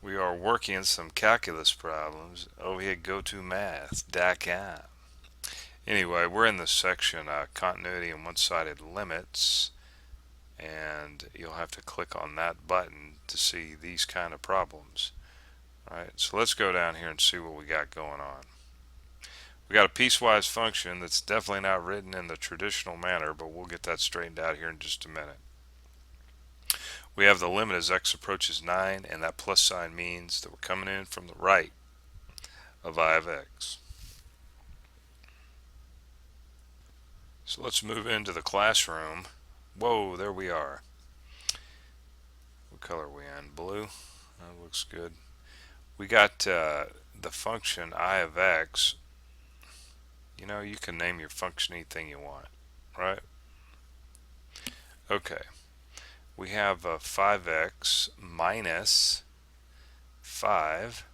We are working some calculus problems over here. GoToMath.com. Anyway, we're in the section continuity and one-sided limits, and you'll have to click on that button to see these kind of problems. All right, so let's go down here and see what we got going on. We got a piecewise function that's definitely not written in the traditional manner, but we'll get that straightened out here in just a minute. We have the limit as x approaches 9, and that plus sign means that we're coming in from the right of I of x. So let's move into the classroom. Whoa, there we are. What color are we in? Blue? That looks good. We got the function I of x. You know, you can name your function anything you want, right? Okay. We have 5x minus 5,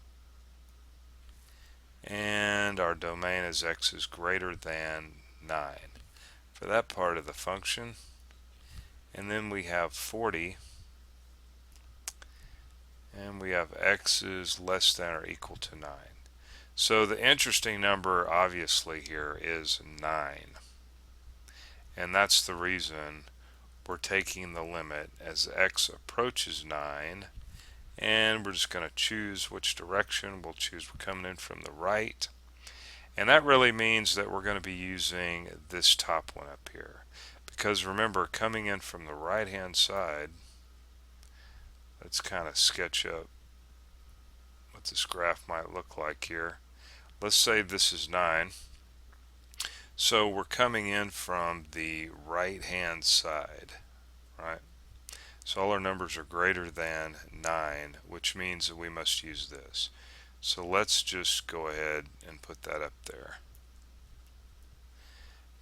and our domain is x is greater than 9 for that part of the function. And then we have 40, and we have x is less than or equal to 9. So the interesting number obviously here is 9, and that's the reason we're taking the limit as x approaches 9, and we're just going to choose which direction. We'll choose we're coming in from the right, and that really means that we're going to be using this top one up here, because remember, coming in from the right hand side, let's kind of sketch up what this graph might look like here. Let's say this is 9, so we're coming in from the right hand side, right? So all our numbers are greater than 9, which means that we must use this. So let's just go ahead and put that up there.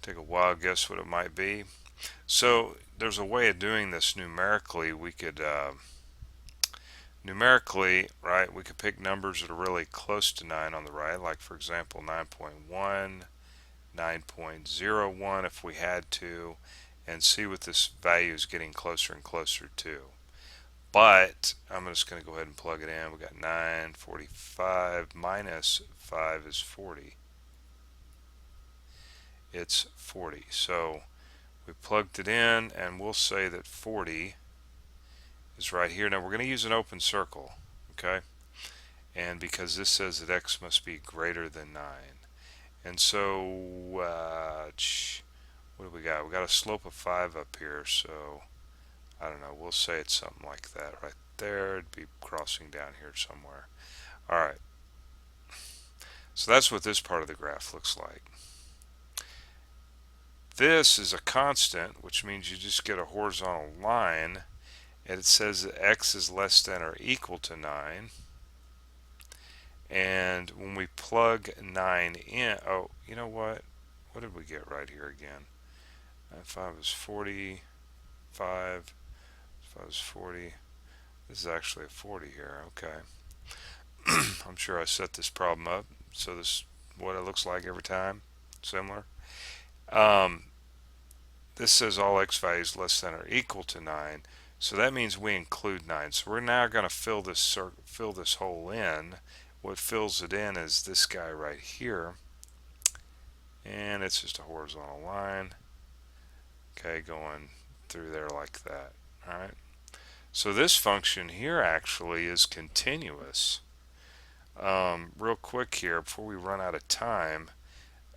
Take a wild guess what it might be. So there's a way of doing this numerically. We could right, we could pick numbers that are really close to 9 on the right, like for example 9.1, 9.01 if we had to, and see what this value is getting closer and closer to. But I'm just going to go ahead and plug it in. We got 945 minus 5 is 40. It's 40. So we plugged it in, and we'll say that 40 is right here. Now we're going to use an open circle, okay? And because this says that x must be greater than 9. And so, what do we got? We got a slope of 5 up here, so I don't know, we'll say it's something like that right there. It'd be crossing down here somewhere. Alright, so that's what this part of the graph looks like. This is a constant, which means you just get a horizontal line, and it says that x is less than or equal to 9. And when we plug 9 in, oh, you know what? What did we get right here again? 5 is 40, 5 is 40. This is actually a 40 here, okay. I'm sure I set this problem up, so this is what it looks like every time, similar. This says all x values less than or equal to 9, so that means we include 9. So we're now going to fill this hole in. What fills it in is this guy right here, and it's just a horizontal line, okay, going through there like that. All right, so this function here actually is continuous. Real quick here before we run out of time,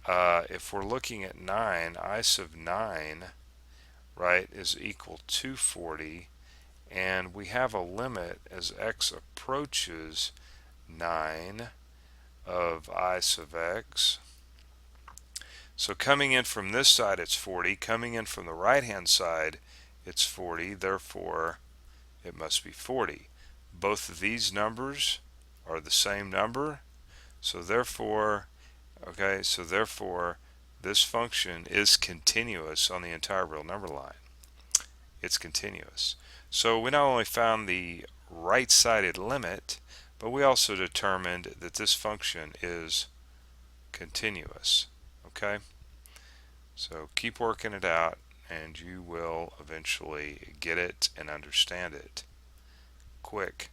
if we're looking at 9, I sub 9, right, is equal to 40, and we have a limit as x approaches 9 of I sub x. So coming in from this side it's 40, coming in from the right hand side it's 40, therefore it must be 40. Both of these numbers are the same number, so therefore, okay, so therefore this function is continuous on the entire real number line. It's continuous. So we not only found the right-sided limit, but we also determined that this function is continuous. Okay? So keep working it out, and you will eventually get it and understand it quick.